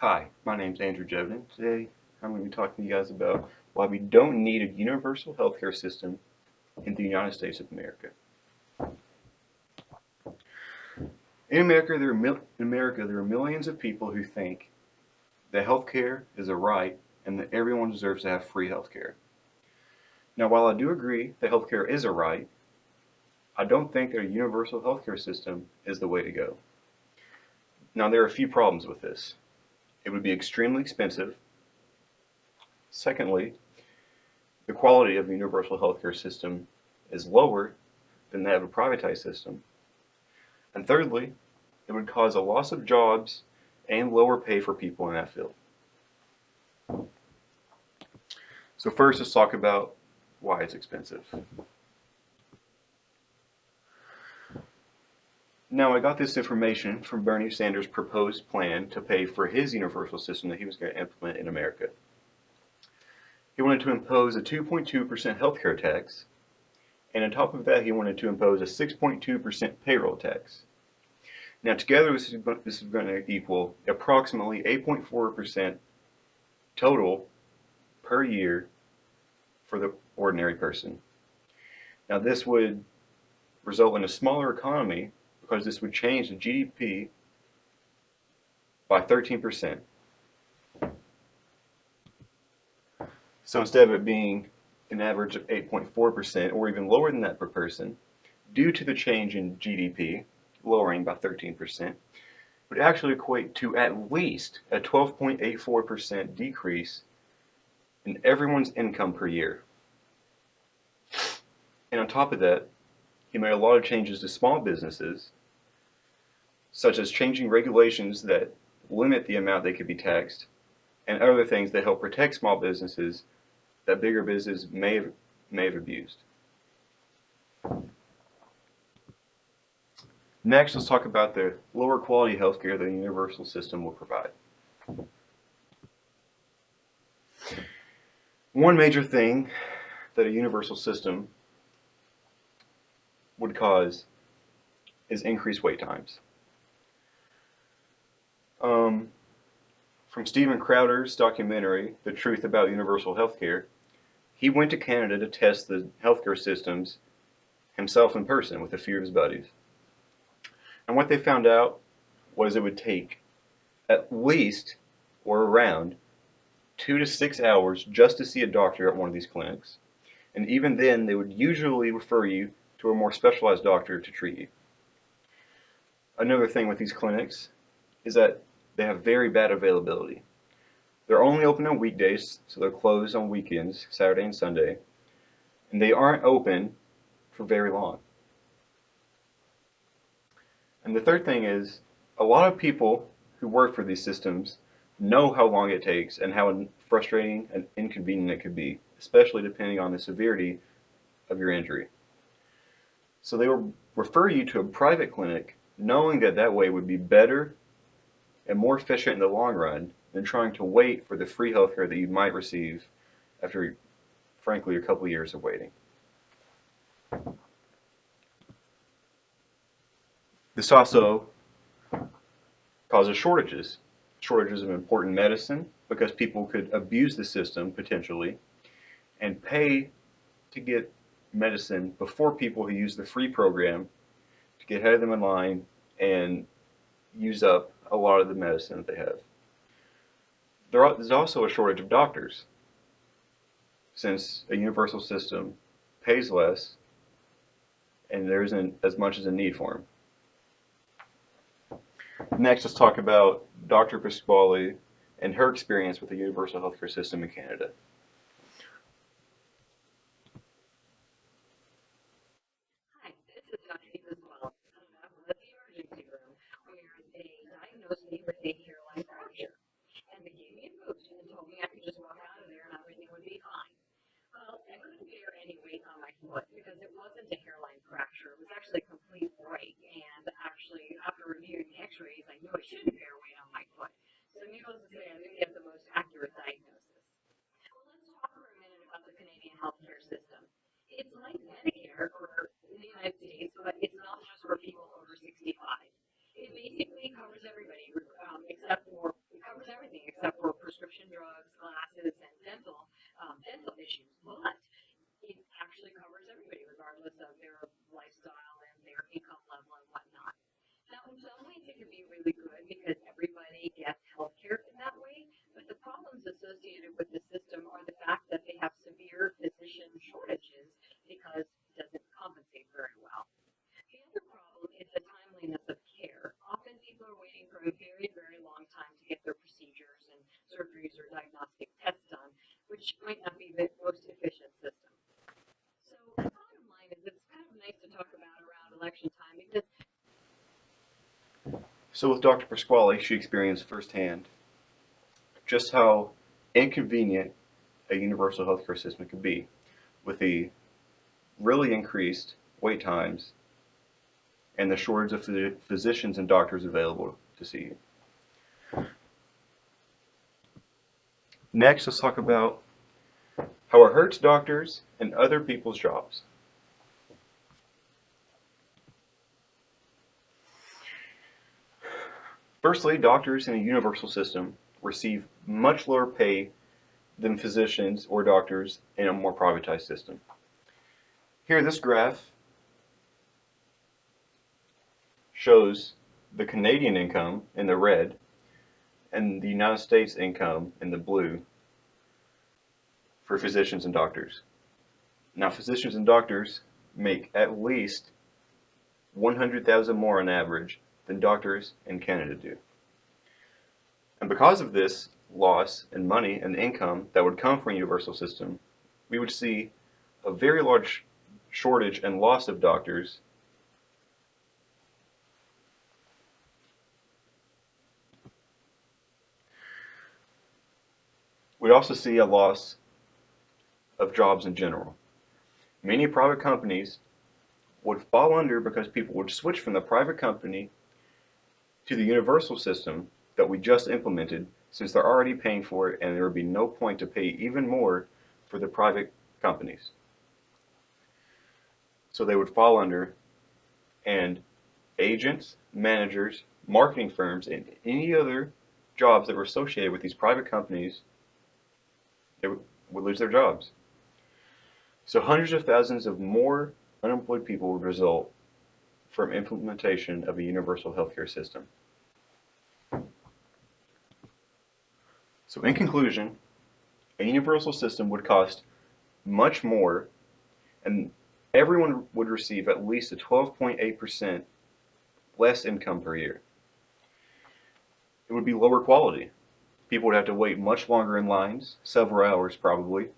Hi, my name's Andrew Jevin. Today I'm going to be talking to you guys about why we don't need a universal healthcare system in the United States of America. In America, there are millions of people who think that healthcare is a right and that everyone deserves to have free healthcare. Now, while I do agree that healthcare is a right, I don't think that a universal healthcare system is the way to go. Now, there are a few problems with this. It would be extremely expensive. Secondly, the quality of a universal healthcare system is lower than that of a privatized system. And thirdly, it would cause a loss of jobs and lower pay for people in that field. So first, let's talk about why it's expensive. Now, I got this information from Bernie Sanders' proposed plan to pay for his universal system that he was going to implement in America. He wanted to impose a 2.2% healthcare tax, and on top of that, he wanted to impose a 6.2% payroll tax. Now, together, this is going to equal approximately 8.4% total per year for the ordinary person. Now, this would result in a smaller economy because this would change the GDP by 13%. So instead of it being an average of 8.4% or even lower than that per person, due to the change in GDP, lowering by 13%, would actually equate to at least a 12.84% decrease in everyone's income per year. And on top of that, he made a lot of changes to small businesses, such as changing regulations that limit the amount they could be taxed, and other things that help protect small businesses that bigger businesses may have abused. Next, let's talk about the lower quality healthcare that a universal system will provide. One major thing that a universal system would cause is increased wait times. From Steven Crowder's documentary, The Truth About Universal Healthcare, he went to Canada to test the healthcare systems himself in person with a few of his buddies. And what they found out was it would take at least or around 2 to 6 hours just to see a doctor at one of these clinics. And even then, they would usually refer you to a more specialized doctor to treat you. Another thing with these clinics is that they have very bad availability. They're only open on weekdays, so they're closed on weekends, Saturday and Sunday, and they aren't open for very long. And the third thing is, a lot of people who work for these systems know how long it takes and how frustrating and inconvenient it could be, especially depending on the severity of your injury. So they will refer you to a private clinic knowing that that way would be better and more efficient in the long run than trying to wait for the free healthcare that you might receive after, frankly, a couple years of waiting. This also causes shortages of important medicine because people could abuse the system potentially and pay to get medicine before people who use the free program to get ahead of them in line and use up a lot of the medicine that they have. There's also a shortage of doctors since a universal system pays less and there isn't as much as a need for them. Next, let's talk about Dr. Pasquale and her experience with the universal healthcare system in Canada. Hi, this is Dr. as well. I was at the emergency room where they diagnosed me with a hairline fracture. And they gave me a boost and told me I could just walk out of there and everything would be fine. Well, I couldn't bear any weight on my foot because it wasn't a hairline fracture. It was actually a complete break. And actually, after reviewing the x-rays, I knew I shouldn't bear weight on my foot. So needless to say, I didn't get the most accurate diagnosis. Well, let's talk for a minute about the Canadian healthcare system. It's like Medicare for the United States, but it's not just for people over 65. It basically covers everybody, except for it covers everything drugs, glasses, and dental issues. But it actually covers everybody, regardless of their lifestyle and their income level and whatnot. Now, in some ways, it can be really good because everybody gets health care in that way. But the problems associated with the system are the fact that they have severe physician shortages because it doesn't compensate very well. The other problem is the timeliness of care. Often people are waiting for a very, very long time to get their procedures and surgeries or diagnostic tests done, which might not be the most efficient system. So the bottom line is it's kind of nice to talk about around election time because So with Dr. Pasquale, she experienced firsthand just how inconvenient a universal healthcare system could be with the really increased wait times and the shortage of physicians and doctors available to see you. Next, let's talk about how it hurts doctors and other people's jobs. Firstly, doctors in a universal system receive much lower pay than physicians or doctors in a more privatized system. Here, this graph shows the Canadian income in the red and the United States income in the blue for physicians and doctors. Now, physicians and doctors make at least 100,000 more on average than doctors in Canada do. And because of this loss in money and income that would come from a universal system, we would see a very large shortage and loss of doctors. We'd also see a loss of jobs in general. Many private companies would fall under because people would switch from the private company to the universal system that we just implemented, since they're already paying for it and there would be no point to pay even more for the private companies. So they would fall under, and agents, managers, marketing firms, and any other jobs that were associated with these private companies, they would lose their jobs. So hundreds of thousands of more unemployed people would result from implementation of a universal healthcare system. So in conclusion, a universal system would cost much more, and everyone would receive at least a 12.8% less income per year. It would be lower quality. People would have to wait much longer in lines, several hours probably,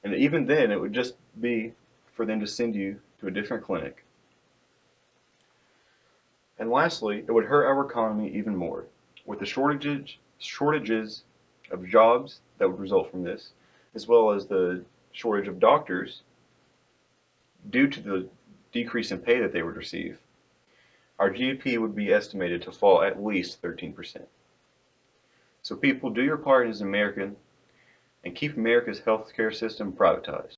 and even then it would just be for them to send you to a different clinic. And lastly, it would hurt our economy even more, with the shortages of jobs that would result from this, as well as the shortage of doctors due to the decrease in pay that they would receive. Our GDP would be estimated to fall at least 13%. So people, do your part as an American and keep America's healthcare system privatized.